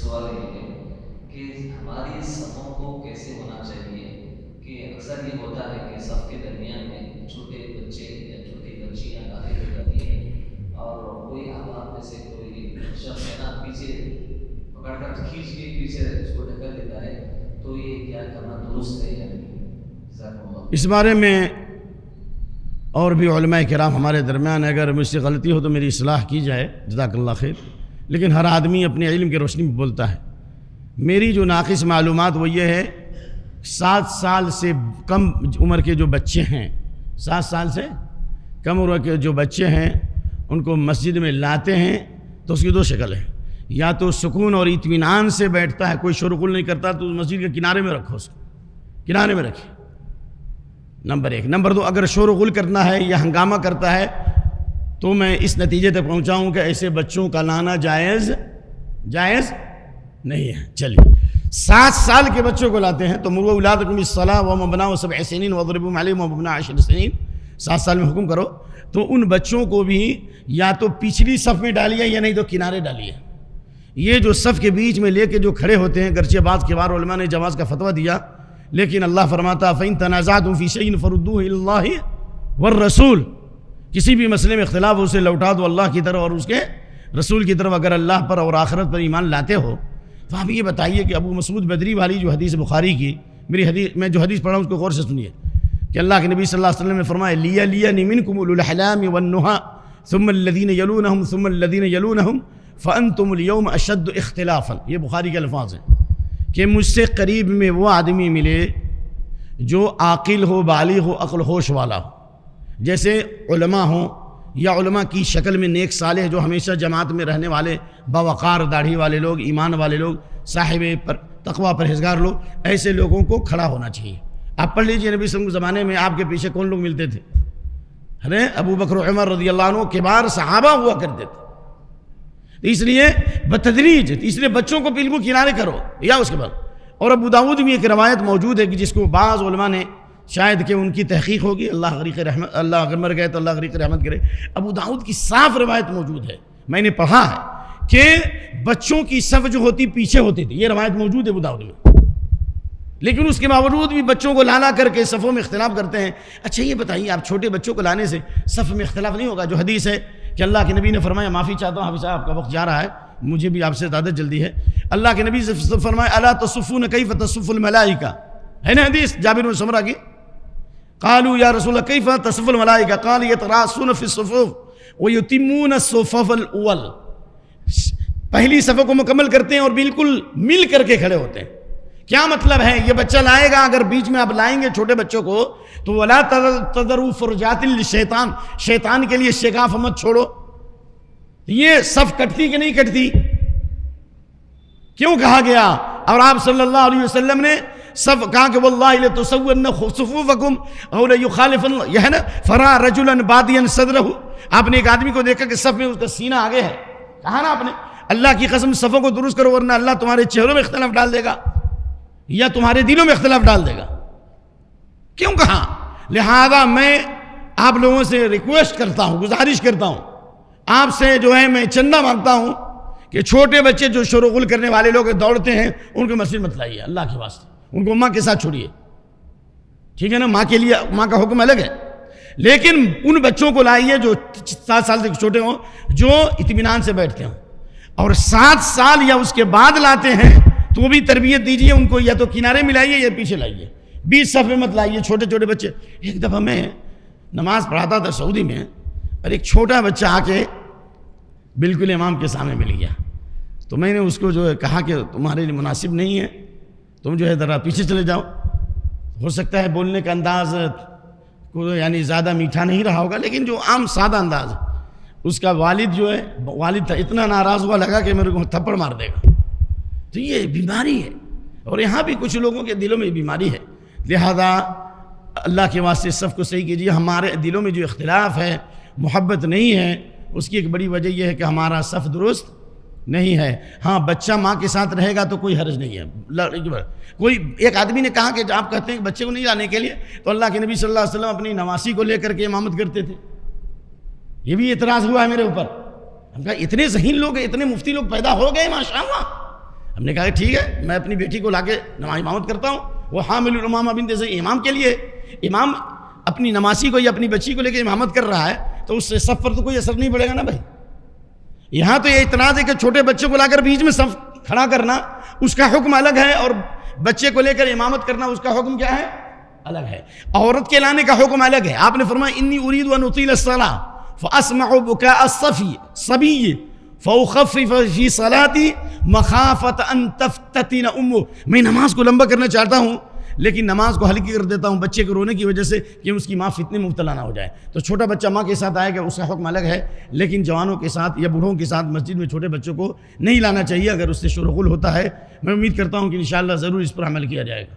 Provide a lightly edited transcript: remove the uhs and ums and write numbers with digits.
سوال یہ ہے کہ ہماری صفوں کو کیسے ہونا چاہیے کہ اکثر یہ ہوتا ہے کہ صف کے درمیان میں چھوٹے بچے یا چھوٹی بچیاں داخل ہو جاتی ہیں اور کوئی احباب میں سے کوئی شخص ہے نا پیچھے پکڑ کر کھینچ کے پیچھے اس کو ڈھکا دیتا ہے، تو یہ کیا کرنا درست ہے یا نہیں؟ اس بارے میں اور بھی علماء کرام ہمارے درمیان ہے، اگر مجھ سے غلطی ہو تو میری اصلاح کی جائے، جزاک اللہ خیر، لیکن ہر آدمی اپنے علم کی روشنی میں بولتا ہے۔ میری جو ناقص معلومات وہ یہ ہے 7 سال سے کم عمر کے جو بچے ہیں، 7 سال سے کم عمر کے جو بچے ہیں ان کو مسجد میں لاتے ہیں تو اس کی 2 شکل ہیں، یا تو سکون اور اطمینان سے بیٹھتا ہے، کوئی شور و غل نہیں کرتا، تو مسجد کے کنارے میں رکھو، اس کو کنارے میں رکھیں، نمبر 1۔ نمبر 2، اگر شور و غل کرنا ہے یا ہنگامہ کرتا ہے تو میں اس نتیجے تک پہنچاؤں کہ ایسے بچوں کا لانا جائز نہیں ہے۔ چلیے 7 سال کے بچوں کو لاتے ہیں تو مروا اولادکم بالصلاۃ وهم ابناء 7 سنین واضربوهم علیہم وهم ابناء 10 سنین، 7 سال میں حکم کرو، تو ان بچوں کو بھی یا تو پچھلی صف میں ڈالیے یا نہیں تو کنارے ڈالیے۔ یہ جو صف کے بیچ میں لے کے جو کھڑے ہوتے ہیں، گرچہ بعض کبار علماء نے جواز کا فتویٰ دیا، لیکن اللہ فرماتا فَإِن تَنَازَعْتُمْ فِي شَيْءٍ فَرُدُّوهُ إِلَى اللَّهِ وَالرَّسُولِ، کسی بھی مسئلے میں اختلاف ہو اسے لوٹا دو اللہ کی طرف اور اس کے رسول کی طرف۔ اگر اللہ پر اور آخرت پر ایمان لاتے ہو تو آپ یہ بتائیے کہ ابو مسعود بدری والی جو حدیث بخاری کی، میں جو حدیث پڑھا ہوں اس کو غور سے سنیے کہ اللہ کے نبی صلی اللہ علیہ وسلم نے فرمایا لِيَلِيَنِ مِنْكُمْ أُولُو الْأَحْلَامِ وَالنُّهَى ثُمَّ الَّذِينَ يَلُونَهُمْ ثُمَّ الَّذِينَ يَلُونَهُمْ فَأَنْتُمُ الْيَوْمَ أَشَدُّ اخْتِلَافًا۔ یہ بخاری کے الفاظ ہیں کہ مجھ سے قریب میں وہ آدمی ملے جو عاقل ہو، بالغ ہو، عقل ہوش والا ہو، جیسے علماء ہوں یا علماء کی شکل میں نیک صالح جو ہمیشہ جماعت میں رہنے والے، باوقار داڑھی والے لوگ، ایمان والے لوگ، صاحب تقوی پرہیزگار لوگ، ایسے لوگوں کو کھڑا ہونا چاہیے۔ آپ پڑھ لیجئے نبی صلی اللہ علیہ وسلم کے زمانے میں آپ کے پیچھے کون لوگ ملتے تھے؟ ارے ابو بکر و عمر رضی اللہ عنہ کبار صحابہ ہوا کرتے تھے، اس لیے بتدریج، اس لیے بچوں کو بالکل کنارے کرو یا اس کے بعد۔ اور ابو داؤد میں ایک روایت موجود ہے کہ جس کو بعض علماء نے شاید کہ ان کی تحقیق ہوگی، اللہ غریق رحمت، اللہ اگر مر گئے تو اللہ غریق رحمت کرے، ابو داؤد کی صاف روایت موجود ہے، میں نے پڑھا ہے کہ بچوں کی صف جو ہوتی پیچھے ہوتی تھی، یہ روایت موجود ہے ابو داؤد میں، لیکن اس کے باوجود بھی بچوں کو لانا کر کے صفوں میں اختلاف کرتے ہیں۔ اچھا یہ بتائیے آپ چھوٹے بچوں کو لانے سے صف میں اختلاف نہیں ہوگا؟ جو حدیث ہے کہ اللہ کے نبی نے فرمایا، معافی چاہتا ہوں حافظ صاحب آپ کا وقت جا رہا ہے، مجھے بھی آپ سے زیادہ جلدی ہے، اللہ کے نبی سے فرمایا الا تصفون کیف تصف الملائکہ، ہے نا حدیث جابر بن سمرہ کی؟ قالوا یا رسول اللہ کیف تصف الملائکہ قال یتراصون فی الصفوف ویتمون الصفوف الاول، پہلی صفوں کو مکمل کرتے ہیں اور بالکل مل کر کے کھڑے ہوتے ہیں۔ کیا مطلب ہے؟ یہ بچہ لائے گا، اگر بیچ میں آپ لائیں گے چھوٹے بچوں کو تو ولا تذروا فرجات للشیطان، شیطان کے لیے شگاف مت چھوڑو۔ یہ صف کٹتی کہ نہیں کٹتی؟ کیوں کہا گیا؟ اور آپ صلی اللہ علیہ وسلم نے سب کہا کہ واللہ لتسون صفوفکم او لیخالفن، یہ ہے نا فرا رجلا بادیا صدرہ، آپ نے ایک آدمی کو دیکھا کہ صف میں اس کا سینہ آگے ہے، کہا نا آپ نے اللہ کی قسم صفوں کو درست کرو ورنہ اللہ تمہارے چہروں میں اختلاف ڈال دے گا یا تمہارے دلوں میں اختلاف ڈال دے گا۔ کیوں کہا؟ لہذا میں آپ لوگوں سے ریکویسٹ کرتا ہوں، گزارش کرتا ہوں، آپ سے جو ہے میں چندہ مانگتا ہوں کہ چھوٹے بچے جو شور و غل کرنے والے لوگ دوڑتے ہیں ان کو مسجد مت لائیے، اللہ کے واسطے ان کو ماں کے ساتھ چھوڑیے، ٹھیک ہے نا؟ ماں کے لیے ماں کا حکم الگ ہے، لیکن ان بچوں کو لائیے جو 7 سال سے چھوٹے ہوں، جو اطمینان سے بیٹھتے ہوں، اور 7 سال یا اس کے بعد لاتے ہیں تو بھی تربیت دیجیے ان کو، یا تو کنارے میں لائیے یا پیچھے لائیے، بیچ صف میں مت لائیے چھوٹے چھوٹے بچے۔ ایک دفعہ میں نماز پڑھاتا تھا سعودی میں، اور ایک چھوٹا بچہ آ کے بالکل امام کے سامنے مل گیا، تو میں نے اس کو جو ہے کہا کہ تمہارے لیے مناسب نہیں ہے، تم جو ہے ذرا پیچھے چلے جاؤ۔ ہو سکتا ہے بولنے کا انداز کو یعنی زیادہ میٹھا نہیں رہا ہوگا، لیکن جو عام سادہ انداز ہے، اس کا والد جو ہے، والد تھا، اتنا ناراض ہوا لگا کہ میرے کو تھپڑ مار دے گا۔ تو یہ بیماری ہے، اور یہاں بھی کچھ لوگوں کے دلوں میں بیماری ہے، لہذا اللہ کے واسطے صف کو صحیح کیجیے۔ ہمارے دلوں میں جو اختلاف ہے، محبت نہیں ہے، اس کی ایک بڑی وجہ یہ ہے کہ ہمارا صف درست نہیں ہے۔ ہاں بچہ ماں کے ساتھ رہے گا تو کوئی حرج نہیں ہے۔ کوئی ایک آدمی نے کہا کہ جب آپ کہتے ہیں کہ بچے کو نہیں لانے کے لیے، تو اللہ کے نبی صلی اللہ علیہ وسلم اپنی نواسی کو لے کر کے امامت کرتے تھے۔ یہ بھی اعتراض ہوا ہے میرے اوپر، ہم کہا اتنے ذہین لوگ، اتنے مفتی لوگ پیدا ہو گئے ماشاءاللہ، ہم نے کہا کہ ٹھیک ہے، میں اپنی بیٹی کو لا کے نماز امامت کرتا ہوں. وہ حامل الامامہ بنت زید امام کے لیے، امام اپنی نمازی کو یا اپنی بچی کو لے کے امامت کر رہا ہے تو اس سے صف پر تو کوئی اثر نہیں پڑے گا نا بھائی. یہاں تو یہ اعتراض ہے کہ چھوٹے بچے کو لا کر بیچ میں صف کھڑا کرنا اس کا حکم الگ ہے، اور بچے کو لے کر امامت کرنا اس کا حکم کیا ہے؟ الگ ہے. عورت کے لانے کا حکم الگ ہے. آپ نے فرمایا انی اريد ان اطيل الصلاه فاسمع بكاء الصبي فاخفف في صلاتي مخافه ان تفتتن امه. میں نماز کو لمبا کرنا چاہتا ہوں لیکن نماز کو ہلکی کر دیتا ہوں بچے کے رونے کی وجہ سے کہ اس کی ماں فتنے میں مبتلا نہ ہو جائے. تو چھوٹا بچہ ماں کے ساتھ آئے گا اس کا حکم الگ ہے، لیکن جوانوں کے ساتھ یا بوڑھوں کے ساتھ مسجد میں چھوٹے بچوں کو نہیں لانا چاہیے اگر اس سے شور و غل ہوتا ہے. میں امید کرتا ہوں کہ انشاءاللہ ضرور اس پر عمل کیا جائے گا.